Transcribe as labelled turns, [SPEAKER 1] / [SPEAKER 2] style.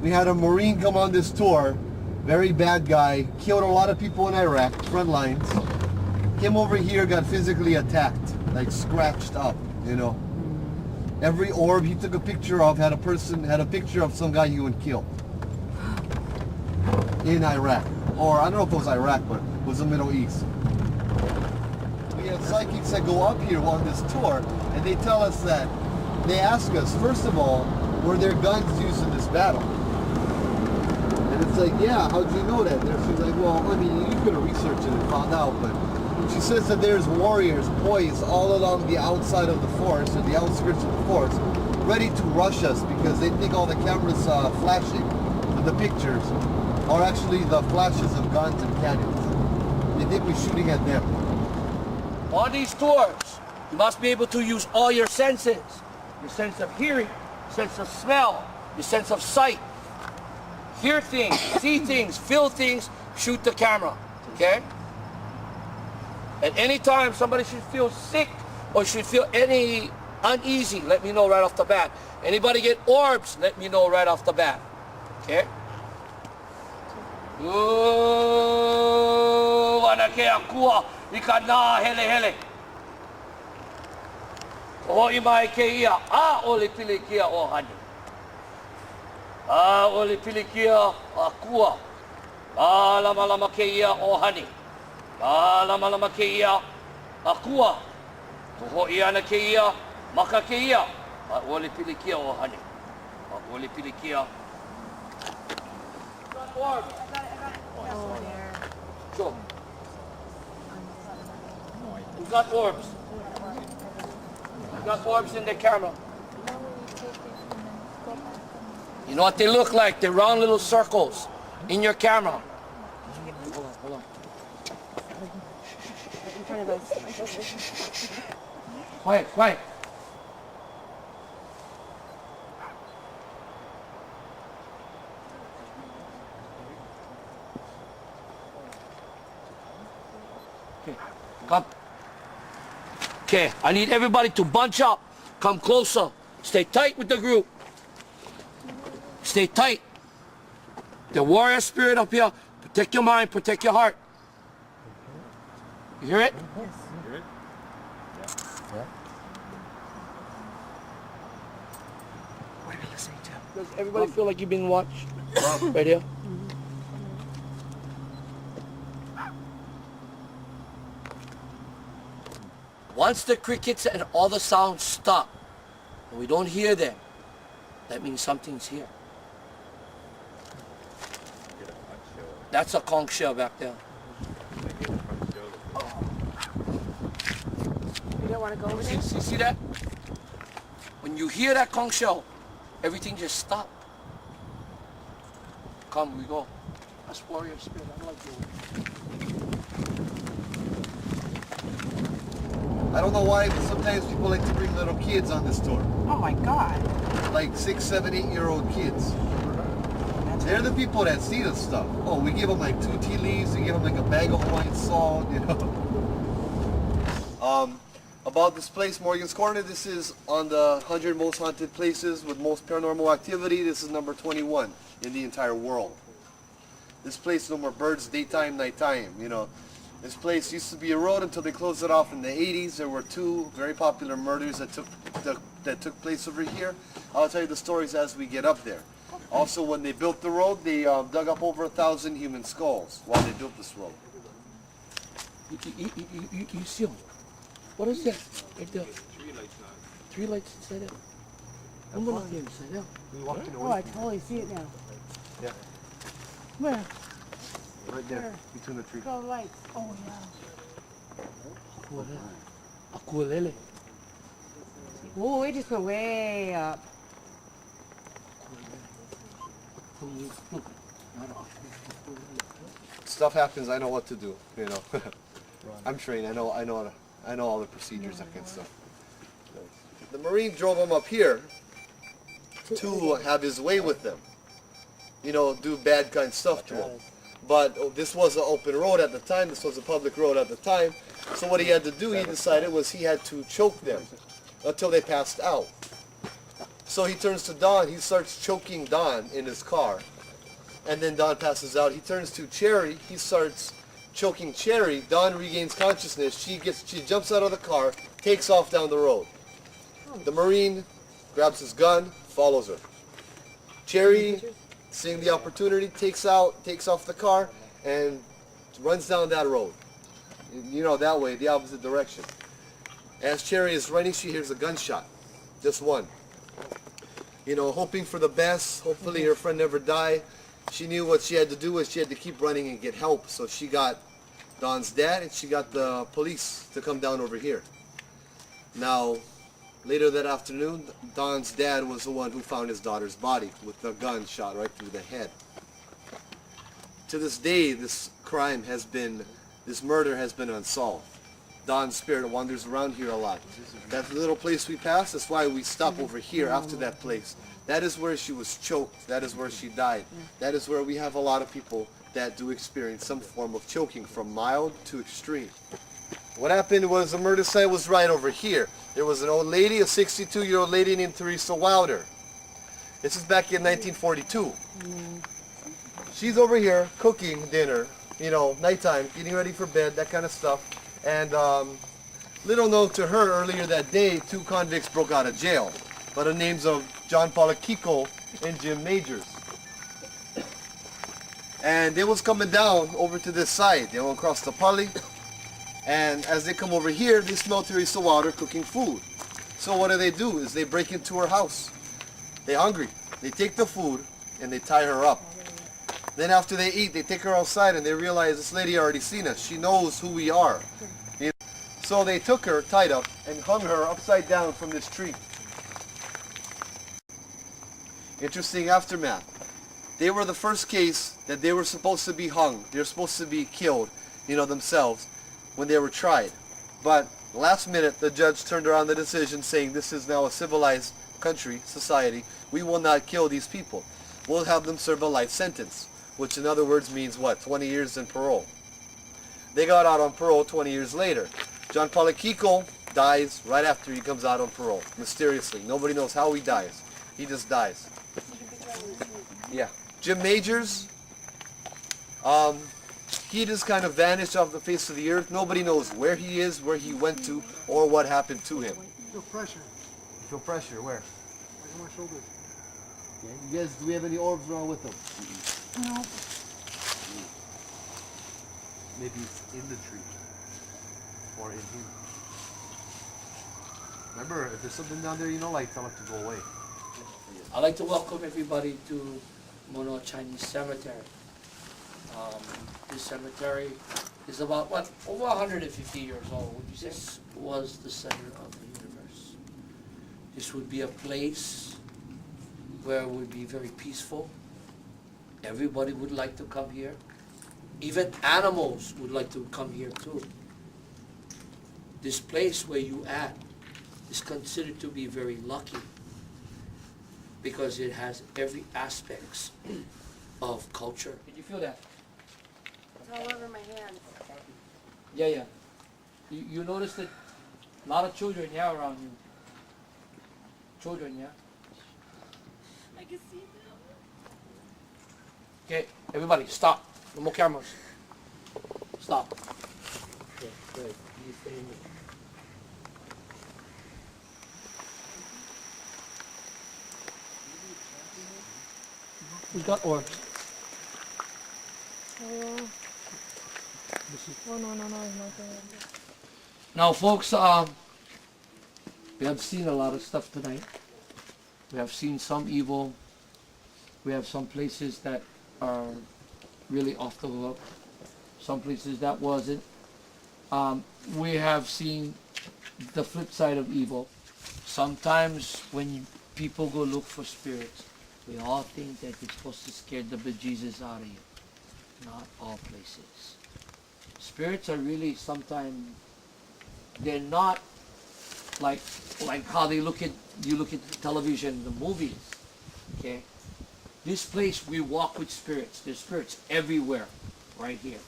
[SPEAKER 1] We had a Marine come on this tour, very bad guy, killed a lot of people in Iraq, front lines. Came over here, got physically attacked, like scratched up, you know. Every orb he took a picture of had a picture of some guy he would kill in Iraq. Or I don't know if it was Iraq, but it was the Middle East. We have psychics that go up here on this tour, and they tell us that, they ask us, first of all, were there guns used in this battle? And it's like, yeah, how'd you know that? She's like, well, I mean, you could have researched it and found out, but she says that there's warriors poised all along the outside of the forest, or the outskirts of the forest, ready to rush us because they think all the cameras flashing, the pictures, are actually the flashes of guns and cannons. They think we're shooting at them.
[SPEAKER 2] On these tours, you must be able to use all your senses. Your sense of hearing, sense of smell, your sense of sight. Hear things, see things, feel things, shoot the camera, okay? At any time somebody should feel sick or should feel any uneasy, let me know right off the bat. Anybody get orbs, let me know right off the bat, okay? Ooh, wana ke akua, ika na hele hele. O imai ke ia, a ole pilikia o hani. A ole pilikia akua. A lama lama ke ia o hani. A lama lama ke ia akua. Toho ia na ke ia, maka ke ia. A ole pilikia o hani. A ole pilikia. Orb. Sure. Who got orbs? Who got orbs in the camera? You know what they look like? They're round little circles in your camera. Hold on.
[SPEAKER 3] In front of us.
[SPEAKER 2] Quiet. Okay, come. Okay, I need everybody to bunch up. Come closer. Stay tight with the group. Stay tight. The warrior spirit up here. Protect your mind, protect your heart. You hear it?
[SPEAKER 3] Yes.
[SPEAKER 4] Hear it?
[SPEAKER 1] Yeah.
[SPEAKER 2] What are we listening to? Does everybody feel like you've been watched? Right here? Once the crickets and all the sounds stop, and we don't hear them, that means something's here. That's a conch shell back there.
[SPEAKER 3] You don't want to go over there?
[SPEAKER 2] See that? When you hear that conch shell, everything just stops. Come, we go. That's warrior spirit. I like you.
[SPEAKER 1] I don't know why, but sometimes people like to bring little kids on this tour.
[SPEAKER 3] Oh my God.
[SPEAKER 1] Like 6, 7, 8-year-old kids. They're the people that see this stuff. Oh, we give them like 2 tea leaves, we give them like a bag of Hawaiian salt, you know. About this place, Morgan's Corner, this is on the 100 most haunted places with most paranormal activity. This is number 21 in the entire world. This place, no more birds, daytime, nighttime, you know. This place used to be a road until they closed it off in the 80s. There were 2 very popular murders that took place over here. I'll tell you the stories as we get up there. Also, when they built the road, they dug up over 1,000 human skulls while they built this road.
[SPEAKER 2] You see them? What is that? Right there.
[SPEAKER 4] 3 lights now.
[SPEAKER 2] 3 lights inside out. I'm gonna look inside out.
[SPEAKER 1] We walked in the
[SPEAKER 3] Oh, I totally see it now.
[SPEAKER 1] Yeah,
[SPEAKER 3] Where?
[SPEAKER 1] right there, between the trees.
[SPEAKER 3] 12 lights. Oh, yeah.
[SPEAKER 2] Akulele.
[SPEAKER 3] Oh, it just went way up.
[SPEAKER 1] Stuff happens, I know what to do, you know. I'm trained, I know all the procedures, that kind of stuff. The Marine drove him up here to have his way with them. You know, do bad kind of stuff to him. But this was an open road at the time, this was a public road at the time. So what he had to do, he decided, was he had to choke them until they passed out. So he turns to Don. He starts choking Don in his car. And then Don passes out. He turns to Cherry. He starts choking Cherry. Don regains consciousness. She jumps out of the car, takes off down the road. The Marine grabs his gun, follows her. Cherry, seeing the opportunity, takes off the car and runs down that road. You know, that way, the opposite direction. As Cherry is running, she hears a gunshot. Just one. You know, hoping for the best. Hopefully her friend never die. She knew what she had to do was she had to keep running and get help. So she got Don's dad and she got the police to come down over here. Now, later that afternoon, Don's dad was the one who found his daughter's body with the gun shot right through the head. To this day, this murder has been unsolved. Don's spirit wanders around here a lot. That little place we passed, that's why we stop over here after that place. That is where she was choked. That is where she died. That is where we have a lot of people that do experience some form of choking, from mild to extreme. What happened was the murder site was right over here. There was an old lady, a 62-year-old lady named Teresa Wilder. This is back in 1942. She's over here cooking dinner, you know, nighttime, getting ready for bed, that kind of stuff. And little known to her, earlier that day, 2 convicts broke out of jail by the names of John Polakiko and Jim Majors. And they was coming down over to this side. They went across the Pali. And as they come over here, they smell Teresa Wilder cooking food. So what do? Is they break into her house. They're hungry. They take the food and they tie her up. Then after they eat, they take her outside and they realize this lady already seen us. She knows who we are. So they took her, tied up, and hung her upside down from this tree. Interesting aftermath. They were the first case that they were supposed to be hung. They were supposed to be killed, you know, themselves when they were tried. But last minute, the judge turned around the decision saying this is now a civilized country, society. We will not kill these people. We'll have them serve a life sentence, which in other words means what? 20 years in parole. They got out on parole 20 years later. John Polakiko dies right after he comes out on parole, mysteriously. Nobody knows how he dies. He just dies. Yeah. Jim Majors, he just kind of vanished off the face of the earth. Nobody knows where he is, where he went to, or what happened to him.
[SPEAKER 4] I feel pressure.
[SPEAKER 1] You feel pressure? Where?
[SPEAKER 4] Like on my shoulders.
[SPEAKER 1] Yeah. You guys, do we have any orbs around with them?
[SPEAKER 4] No.
[SPEAKER 1] Maybe it's in the tree. Or in here. Remember, if there's something down there you don't like, tell it to go away.
[SPEAKER 2] I'd like to welcome everybody to Mono Chinese Cemetery. This cemetery is about, what, over 150 years old. Would you say? This was the center of the universe. This would be a place where it would be very peaceful. Everybody would like to come here. Even animals would like to come here too. This place where you at is considered to be very lucky because it has every aspects of culture. Did you feel that?
[SPEAKER 3] It's all over my hands.
[SPEAKER 2] Yeah. You notice that a lot of children, yeah, around you. Children, yeah?
[SPEAKER 3] I can see them.
[SPEAKER 2] Okay, everybody, stop. No more cameras. Stop. Okay, good. You stay in there. We got orbs.
[SPEAKER 3] Oh, no, it's not there.
[SPEAKER 2] Now, folks, we have seen a lot of stuff tonight. We have seen some evil. We have some places that are really off the hook. Some places that wasn't. We have seen the flip side of evil. Sometimes when people go look for spirits, we all think that it's supposed to scare the bejesus out of you. Not all places. Spirits are really sometimes, they're not like how you look at television, the movies. Okay? This place we walk with spirits. There's spirits everywhere, right here.